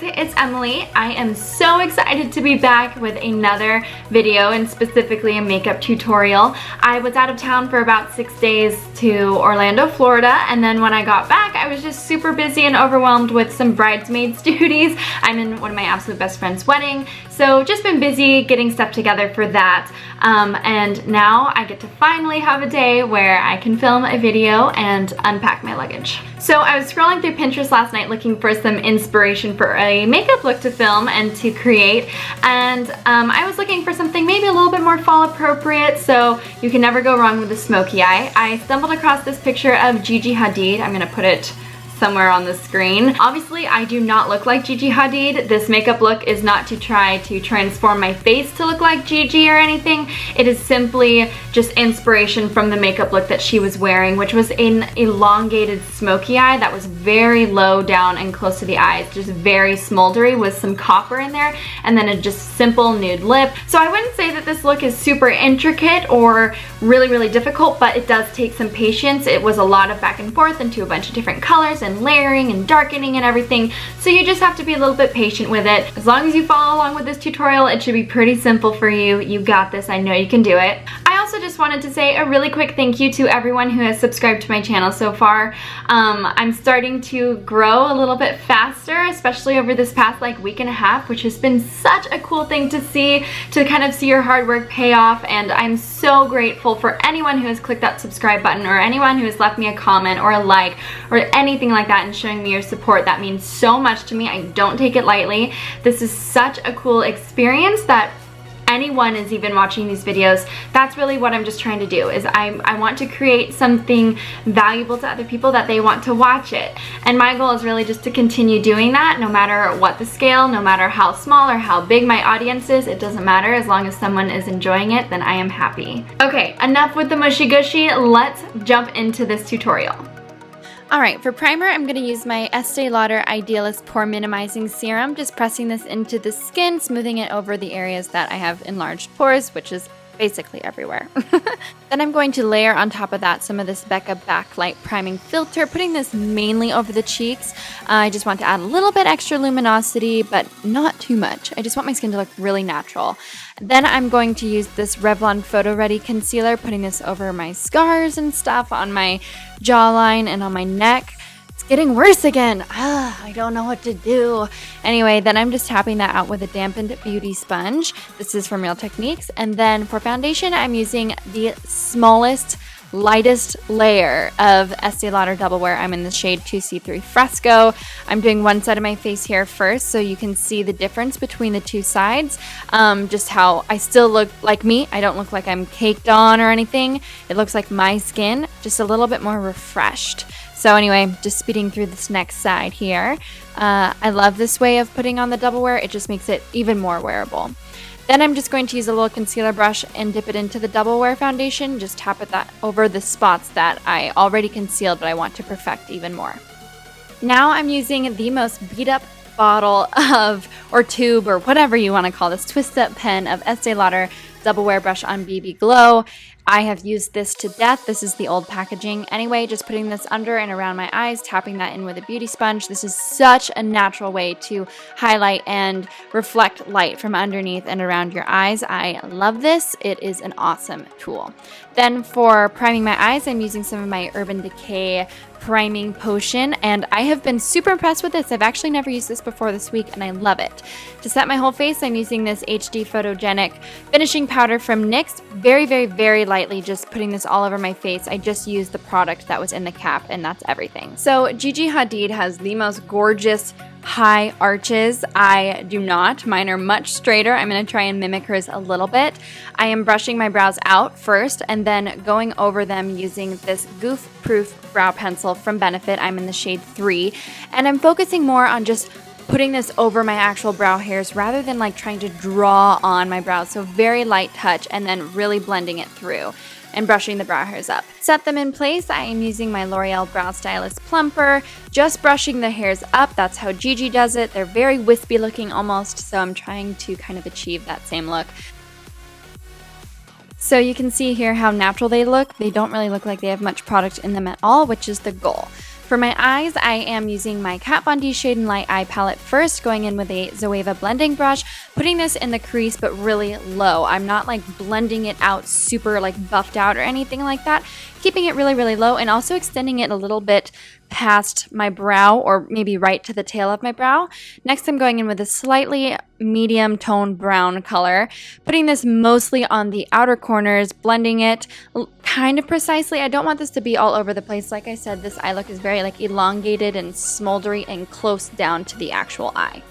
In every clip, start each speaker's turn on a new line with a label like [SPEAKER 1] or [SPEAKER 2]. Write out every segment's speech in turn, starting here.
[SPEAKER 1] it's Emily. I am so excited to be back with another video, and specifically a makeup tutorial. I was out of town for about 6 days to Orlando, Florida, and then when I got back I was just super busy and overwhelmed with some bridesmaids duties. I'm in one of my absolute best friend's wedding, so just been busy getting stuff together for that. And now I get to finally have a day where I can film a video and unpack my luggage. So I was scrolling through Pinterest last night looking for some inspiration for a makeup look to film and to create, and I was looking for something maybe a little bit more fall appropriate, so you can never go wrong with a smoky eye. I stumbled across this picture of Gigi Hadid. I'm gonna put it somewhere on the screen. Obviously, I do not look like Gigi Hadid. This makeup look is not to try to transform my face to look like Gigi or anything. It is simply just inspiration from the makeup look that she was wearing, which was an elongated smoky eye that was very low down and close to the eyes, just very smoldery with some copper in there, and then a just simple nude lip. So I wouldn't say that this look is super intricate or really difficult, but it does take some patience. It was a lot of back and forth into a bunch of different colors and layering and darkening and everything, so you just have to be a little bit patient with it. As long as you follow along with this tutorial, it should be pretty simple for you. You got this. I know you can do it. I also just wanted to say a really quick thank you to everyone who has subscribed to my channel so far. I'm starting to grow a little bit faster, especially over this past week and a half, which has been such a cool thing to see, to kind of see your hard work pay off, and I'm so grateful for anyone who has clicked that subscribe button, or anyone who has left me a comment or a like or anything like that and showing me your support. That means so much to me. I don't take it lightly. This is such a cool experience that anyone is even watching these videos. That's really what I'm just trying to do, is I want to create something valuable to other people that they want to watch it. And my goal is really just to continue doing that, no matter what the scale, no matter how small or how big my audience is. It doesn't matter. As long as someone is enjoying it, then I am happy. Okay, enough with the mushy gushy. Let's jump into this tutorial. Alright, for primer, I'm going to use my Estee Lauder Idealist Pore Minimizing Serum, just pressing this into the skin, smoothing it over the areas that I have enlarged pores, which is basically everywhere. Then I'm going to layer on top of that some of this Becca Backlight Priming Filter, putting this mainly over the cheeks. I just want to add a little bit extra luminosity, but not too much. I just want my skin to look really natural. Then I'm going to use this Revlon Photo Ready Concealer, putting this over my scars and stuff, on my jawline and on my neck. It's getting worse again. I don't know what to do. Anyway, then I'm just tapping that out with a dampened beauty sponge. This is from Real Techniques. And then for foundation, I'm using the smallest, lightest layer of Estee Lauder Double Wear. I'm in the shade 2C3 Fresco. I'm doing one side of my face here first, so you can see the difference between the two sides. Just how I still look like me. I don't look like I'm caked on or anything. It looks like my skin, just a little bit more refreshed. So anyway, just speeding through this next side here. I love this way of putting on the double wear. It just makes it even more wearable. Then I'm just going to use a little concealer brush and dip it into the double wear foundation. Just tap it that over the spots that I already concealed, but I want to perfect even more. Now I'm using the most beat up bottle of, or tube, or whatever you want to call this, twist up pen of Estee Lauder Double Wear Brush on BB Glow. I have used this to death. This is the old packaging. Anyway, just putting this under and around my eyes, tapping that in with a beauty sponge. This is such a natural way to highlight and reflect light from underneath and around your eyes. I love this. It is an awesome tool. Then for priming my eyes, I'm using some of my Urban Decay priming potion, and I have been super impressed with this. I've actually never used this before this week, and I love it. To set my whole face, I'm using this HD Photogenic finishing powder from NYX. Very lightly, just putting this all over my face. I just used the product that was in the cap, and that's everything. So Gigi Hadid has the most gorgeous high arches. I do not. Mine are much straighter. I'm going to try and mimic hers a little bit. I am brushing my brows out first and then going over them using this Goof Proof brow pencil from Benefit. I'm in the shade 3, and I'm focusing more on just putting this over my actual brow hairs rather than trying to draw on my brows. So very light touch and then really blending it through and brushing the brow hairs up. Set them in place. I am using my L'Oreal Brow Stylist Plumper, just brushing the hairs up. That's how Gigi does it. They're very wispy looking almost, so I'm trying to kind of achieve that same look. So you can see here how natural they look. They don't really look like they have much product in them at all, which is the goal. For my eyes, I am using my Kat Von D Shade and Light Eye Palette first, going in with a Zoeva blending brush, putting this in the crease but really low. I'm not like blending it out super like buffed out or anything like that, keeping it really, really low and also extending it a little bit past my brow or maybe right to the tail of my brow. Next, I'm going in with a slightly medium tone brown color, putting this mostly on the outer corners, blending it kind of precisely. I don't want this to be all over the place. Like I said, this eye look is very like elongated and smoldery and close down to the actual eye.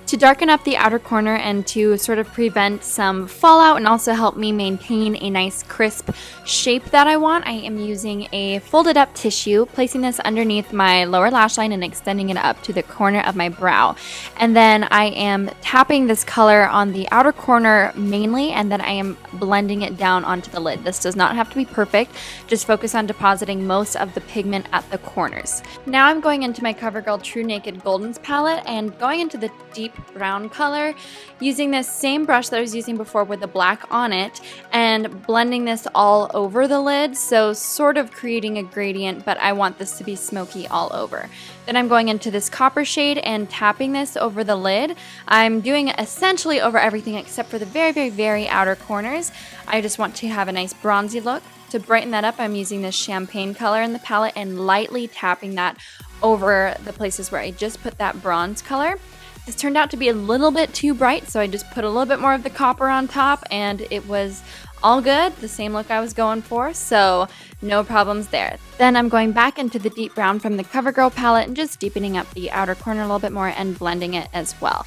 [SPEAKER 1] To darken up the outer corner and to sort of prevent some fallout and also help me maintain a nice crisp shape that I want, I am using a folded up tissue, placing this underneath my lower lash line and extending it up to the corner of my brow. And then I am tapping this color on the outer corner mainly, and then I am blending it down onto the lid. This does not have to be perfect, just focus on depositing most of the pigment at the corners. Now I'm going into my CoverGirl True Naked Goldens palette and going into the deep brown color, using this same brush that I was using before with the black on it and blending this all over the lid, so sort of creating a gradient, but I want this to be smoky all over. Then I'm going into this copper shade and tapping this over the lid. I'm doing it essentially over everything except for the very, very, very outer corners. I just want to have a nice bronzy look. To brighten that up, I'm using this champagne color in the palette and lightly tapping that over the places where I just put that bronze color. This turned out to be a little bit too bright, so I just put a little bit more of the copper on top and it was all good, the same look I was going for, so no problems there. Then I'm going back into the deep brown from the CoverGirl palette and just deepening up the outer corner a little bit more and blending it as well.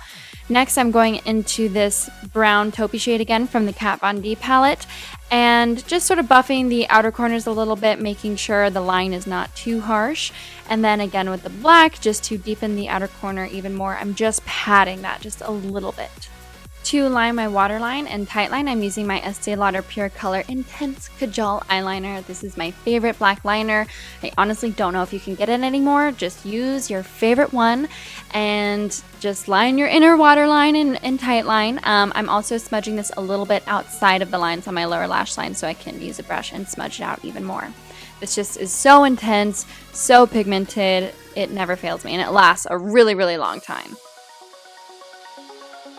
[SPEAKER 1] Next, I'm going into this brown taupey shade again from the Kat Von D palette and just sort of buffing the outer corners a little bit, making sure the line is not too harsh. And then again with the black, just to deepen the outer corner even more, I'm just patting that just a little bit. To line my waterline and tightline, I'm using my Estee Lauder Pure Color Intense Kajal eyeliner. This is my favorite black liner. I honestly don't know if you can get it anymore. Just use your favorite one and just line your inner waterline and tightline. I'm also smudging this a little bit outside of the lines on my lower lash line so I can use a brush and smudge it out even more. This just is so intense, so pigmented, it never fails me, and it lasts a really, really long time.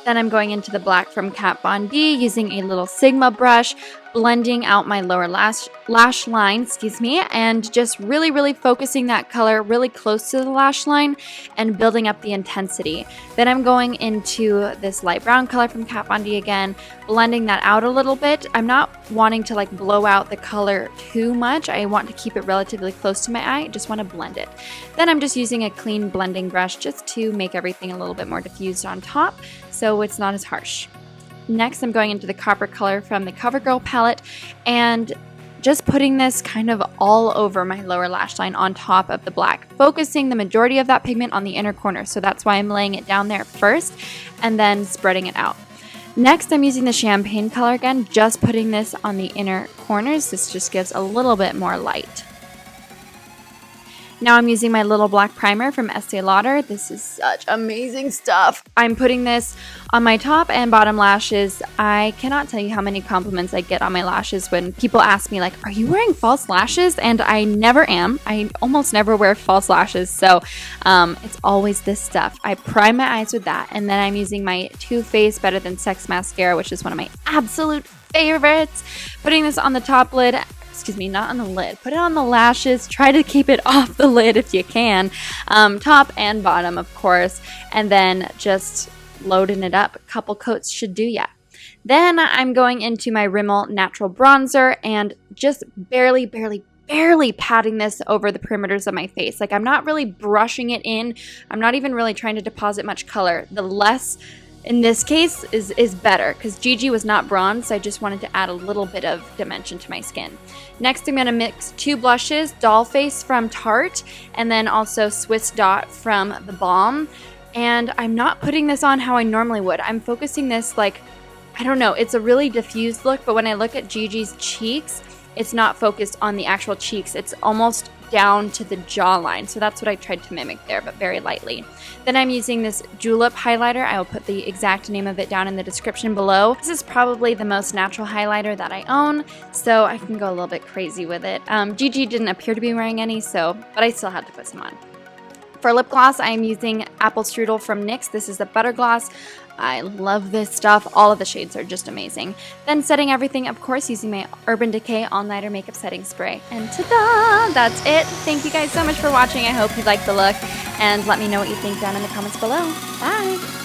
[SPEAKER 1] Then I'm going into the black from Kat Von D using a little Sigma brush, blending out my lower lash line, and just really, really focusing that color really close to the lash line and building up the intensity. Then I'm going into this light brown color from Kat Von D again, blending that out a little bit. I'm not wanting to like blow out the color too much. I want to keep it relatively close to my eye. I just want to blend it. Then I'm just using a clean blending brush just to make everything a little bit more diffused on top so it's not as harsh. Next, I'm going into the copper color from the CoverGirl palette and just putting this kind of all over my lower lash line on top of the black, focusing the majority of that pigment on the inner corner. So that's why I'm laying it down there first and then spreading it out. Next, I'm using the champagne color again, just putting this on the inner corners. This just gives a little bit more light. Now I'm using my little black primer from Estee Lauder. This is such amazing stuff. I'm putting this on my top and bottom lashes. I cannot tell you how many compliments I get on my lashes when people ask me like, are you wearing false lashes? And I never am. I almost never wear false lashes. So it's always this stuff. I prime my eyes with that. And then I'm using my Too Faced Better Than Sex mascara, which is one of my absolute favorites. Putting this on the top lid. Not on the lid. Put it on the lashes. Try to keep it off the lid if you can. Top and bottom, of course. And then just loading it up. A couple coats should do ya. Then I'm going into my Rimmel Natural Bronzer and just barely patting this over the perimeters of my face. Like I'm not really brushing it in. I'm not even really trying to deposit much color. The less in this case is better because Gigi was not bronze, so I just wanted to add a little bit of dimension to my skin. Next, I'm going to mix two blushes, Doll Face from Tarte and then also Swiss Dot from The Balm. And I'm not putting this on how I normally would. I'm focusing this like, I don't know, it's a really diffused look, but when I look at Gigi's cheeks,
[SPEAKER 2] it's not focused on the actual cheeks. It's almost down to the jawline. So that's what I tried to mimic there, but very lightly. Then I'm using this Julep highlighter. I will put the exact name of it down in the description below. This is probably the most natural highlighter that I own, so I can go a little bit crazy with it. Gigi didn't appear to be wearing any, but I still had to put some on. For lip gloss, I am using Apple Strudel from NYX. This is the Butter Gloss. I love this stuff. All of the shades are just amazing. Then setting everything, of course, using my Urban Decay All Nighter Makeup Setting Spray. And ta-da! That's it. Thank you guys so much for watching. I hope you liked the look. And let me know what you think down in the comments below. Bye!